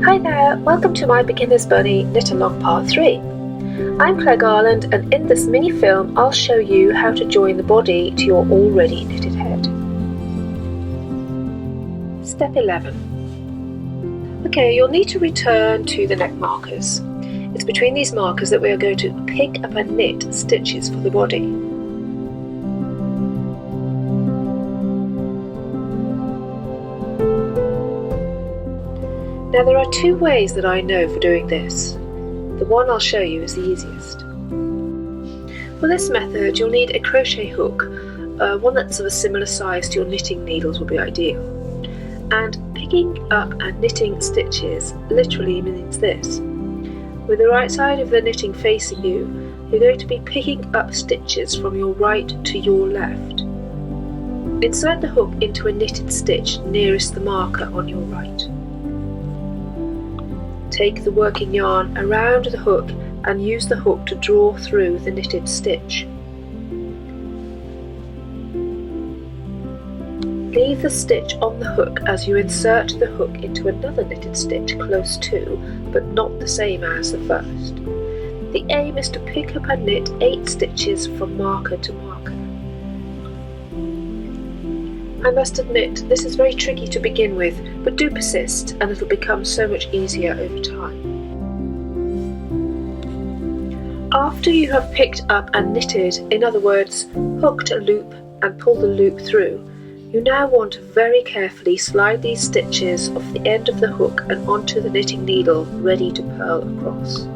Hi there, welcome to my Beginner's Bunny Knit Along Part 3. I'm Claire Garland, and in this mini film I'll show you how to join the body to your already knitted head. Step 11. Okay, you'll need to return to the neck markers. It's between these markers that we are going to pick up and knit stitches for the body. Now there are two ways that I know for doing this. The one I'll show you is the easiest. For this method you'll need a crochet hook, one that's of a similar size to your knitting needles will be ideal. And picking up and knitting stitches literally means this. With the right side of the knitting facing you, you're going to be picking up stitches from your right to your left. Insert the hook into a knitted stitch nearest the marker on your right. Take the working yarn around the hook and use the hook to draw through the knitted stitch. Leave the stitch on the hook as you insert the hook into another knitted stitch close to, but not the same as the first. The aim is to pick up and knit 8 stitches from marker to marker. I must admit, this is very tricky to begin with, but do persist and it'll become so much easier over time. After you have picked up and knitted, in other words, hooked a loop and pulled the loop through, you now want to very carefully slide these stitches off the end of the hook and onto the knitting needle, ready to purl across.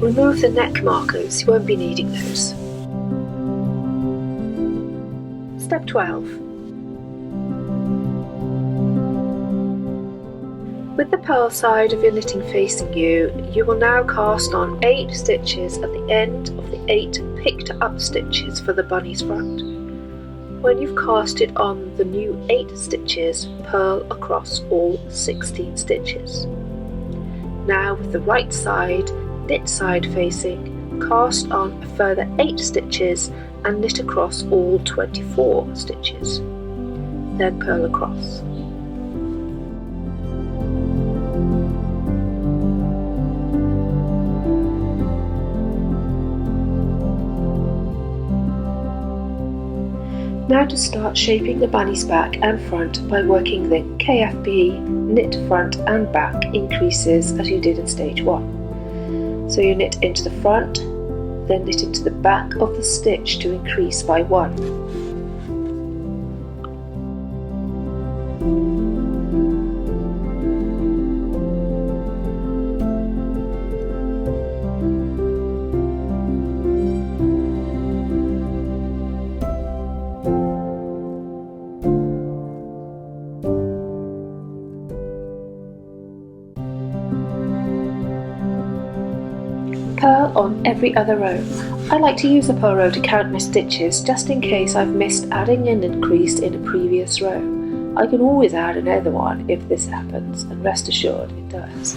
Remove the neck markers, you won't be needing those. Step 12. With the purl side of your knitting facing you, you will now cast on 8 stitches at the end of the 8 picked up stitches for the bunny's front. When you've casted on the new 8 stitches, purl across all 16 stitches. Now with the right side, knit side facing, cast on a further 8 stitches and knit across all 24 stitches. Then purl across. Now to start shaping the bunny's back and front by working the KFB knit front and back increases as you did in stage 1. So you knit into the front, then knit into the back of the stitch to increase by 1. Purl on every other row. I like to use a purl row to count my stitches just in case I've missed adding an increase in a previous row. I can always add another one if this happens, and rest assured it does.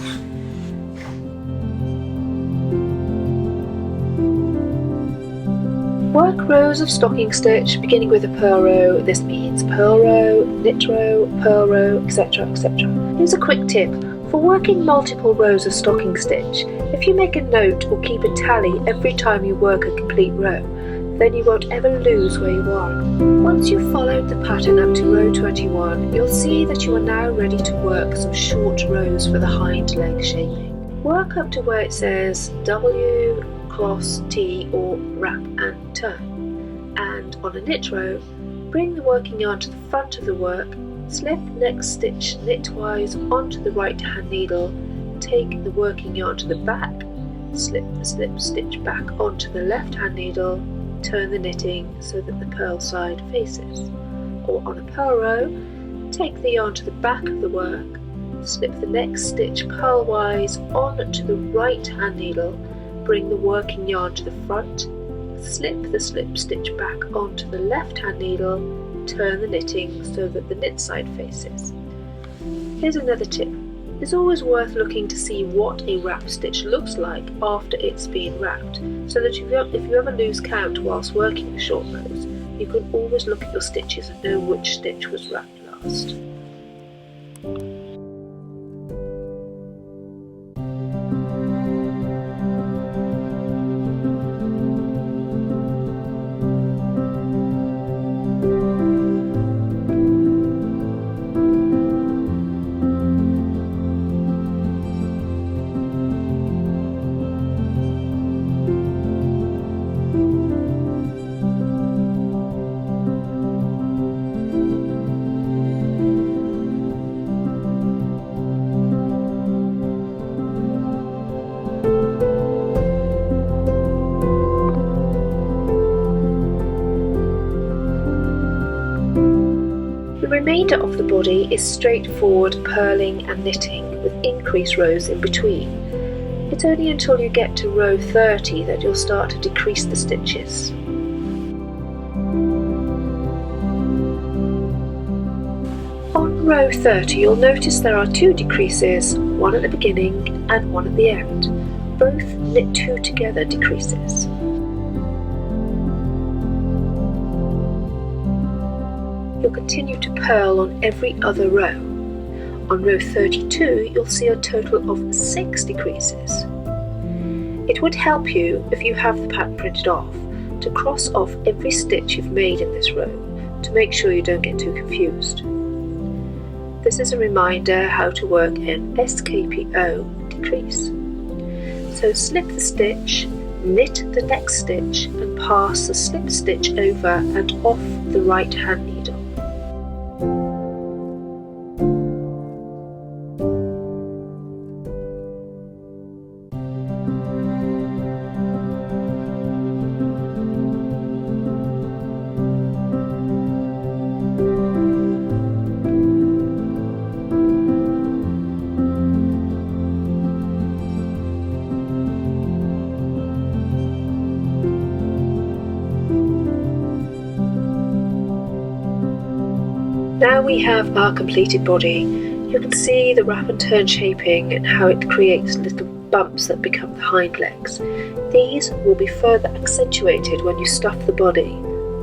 Work rows of stocking stitch beginning with a purl row. This means purl row, purl row, etc, etc. Here's a quick tip. For working multiple rows of stocking stitch, if you make a note or keep a tally every time you work a complete row, then you won't ever lose where you are. Once you've followed the pattern up to row 21, you'll see that you are now ready to work some short rows for the hind leg shaping. Work up to where it says W, cross, T or wrap and turn. And on a knit row, bring the working yarn to the front of the work, slip next stitch knitwise onto the right hand needle, take the working yarn to the back, slip the slip stitch back onto the left hand needle, turn the knitting so that the purl side faces. Or on a purl row, take the yarn to the back of the work, slip the next stitch purlwise onto the right hand needle, bring the working yarn to the front, slip the slip stitch back onto the left hand needle, turn the knitting so that the knit side faces. Here's another tip. It's always worth looking to see what a wrap stitch looks like after it's been wrapped, so that if you ever lose count whilst working the short rows, you can always look at your stitches and know which stitch was wrapped last. The remainder of the body is straightforward purling and knitting with increased rows in between. It's only until you get to row 30 that you'll start to decrease the stitches. On row 30 you'll notice there are 2 decreases, one at the beginning and one at the end. Both knit 2 together decreases. You'll continue to purl on every other row. On row 32 you'll see a total of 6 decreases. It would help you, if you have the pattern printed off, to cross off every stitch you've made in this row to make sure you don't get too confused. This is a reminder how to work an SKPO decrease. So slip the stitch, knit the next stitch and pass the slipped stitch over and off the right hand needle. Now we have our completed body. You can see the wrap and turn shaping and how it creates little bumps that become the hind legs. These will be further accentuated when you stuff the body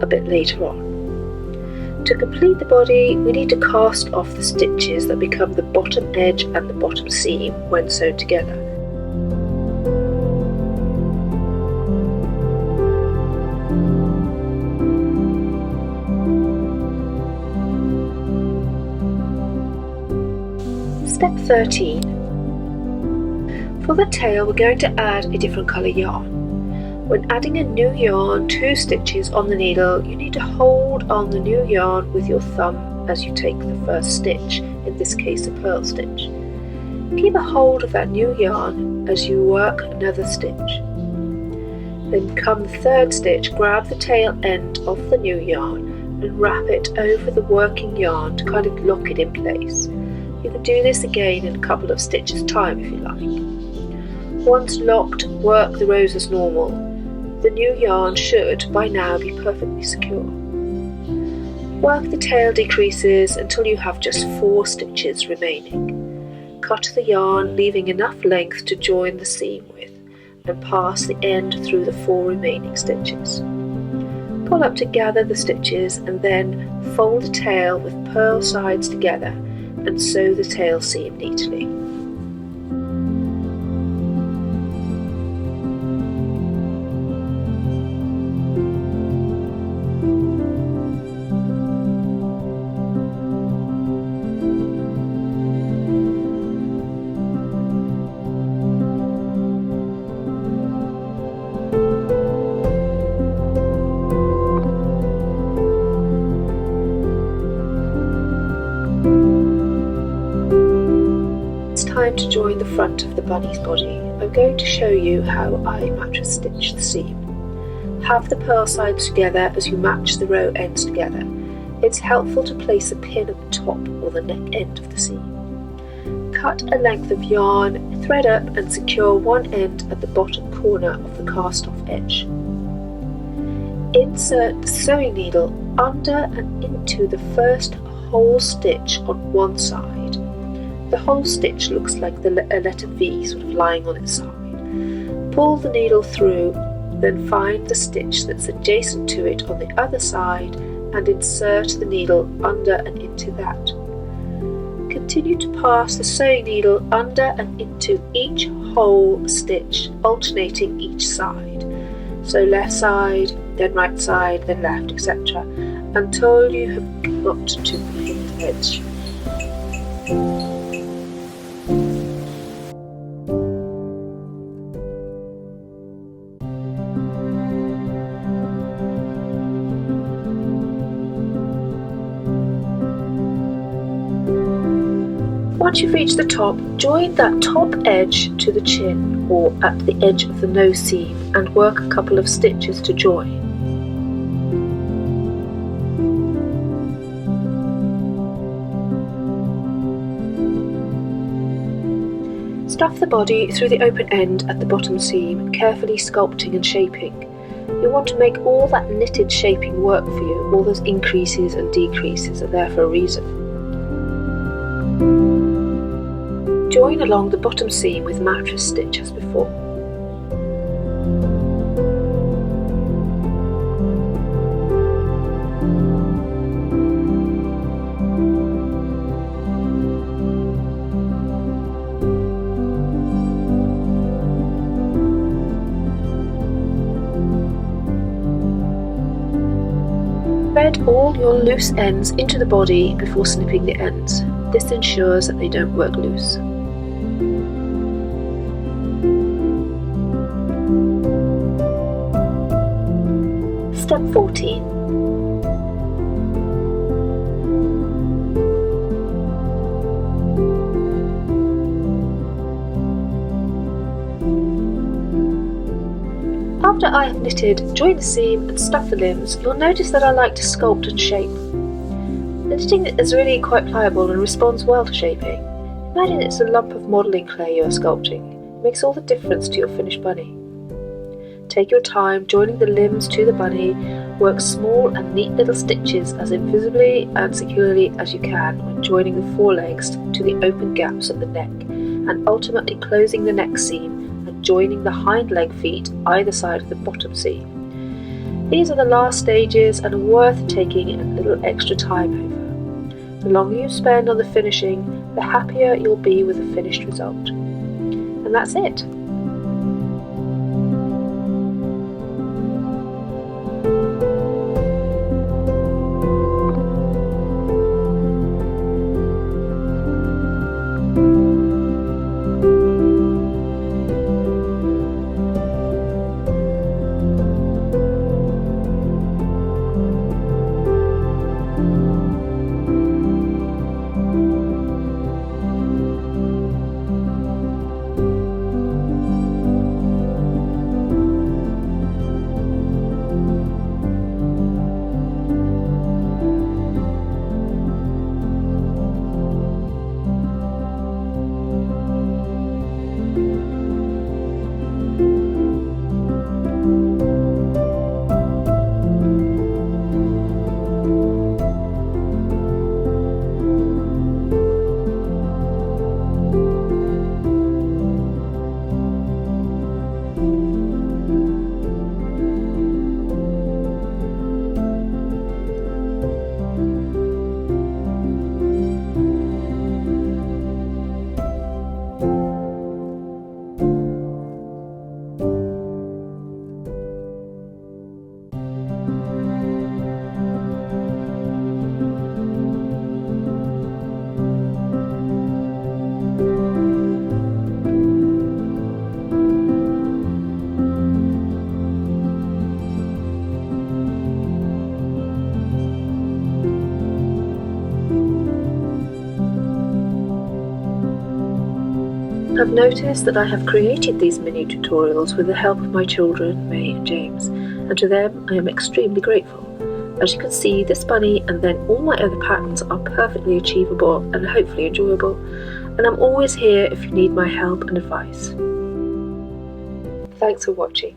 a bit later on. To complete the body, we need to cast off the stitches that become the bottom edge and the bottom seam when sewn together. Step 13. For the tail we're going to add a different colour yarn. When adding a new yarn 2 stitches on the needle, you need to hold on the new yarn with your thumb as you take the first stitch, in this case a purl stitch. Keep a hold of that new yarn as you work another stitch. Then come the third stitch, grab the tail end of the new yarn and wrap it over the working yarn to kind of lock it in place. You can do this again in a couple of stitches time if you like. Once locked, work the rows as normal. The new yarn should by now be perfectly secure. Work the tail decreases until you have just 4 stitches remaining. Cut the yarn, leaving enough length to join the seam with, and pass the end through the 4 remaining stitches. Pull up to gather the stitches and then fold the tail with purl sides together and sew the tail seam neatly. Time to join the front of the bunny's body. I'm going to show you how I mattress stitch the seam. Have the purl sides together as you match the row ends together. It's helpful to place a pin at the top or the neck end of the seam. Cut a length of yarn, thread up and secure one end at the bottom corner of the cast off edge. Insert the sewing needle under and into the first whole stitch on one side. the whole stitch looks like a letter V sort of lying on its side. Pull the needle through, then find the stitch that's adjacent to it on the other side and insert the needle under and into that. Continue to pass the sewing needle under and into each whole stitch, alternating each side. So left side, then right side, then left, etc., until you have got to the pinned edge. Once you've reached the top, join that top edge to the chin or at the edge of the nose seam and work a couple of stitches to join. Stuff the body through the open end at the bottom seam, carefully sculpting and shaping. You want to make all that knitted shaping work for you. All those increases and decreases are there for a reason. Join along the bottom seam with mattress stitch as before. Thread all your loose ends into the body before snipping the ends. This ensures that they don't work loose. Step 14. After I have knitted, join the seam and stuff the limbs, you'll notice that I like to sculpt and shape. The knitting is really quite pliable and responds well to shaping. Imagine it's a lump of modelling clay you are sculpting. It makes all the difference to your finished bunny. Take your time joining the limbs to the bunny, work small and neat little stitches as invisibly and securely as you can when joining the forelegs to the open gaps at the neck, and ultimately closing the neck seam and joining the hind leg feet either side of the bottom seam. These are the last stages and are worth taking a little extra time over. The longer you spend on the finishing, the happier you'll be with the finished result. And that's it. I've noticed that I have created these mini tutorials with the help of my children, May and James, and to them I am extremely grateful. As you can see, this bunny and then all my other patterns are perfectly achievable and hopefully enjoyable, and I'm always here if you need my help and advice. Thanks for watching.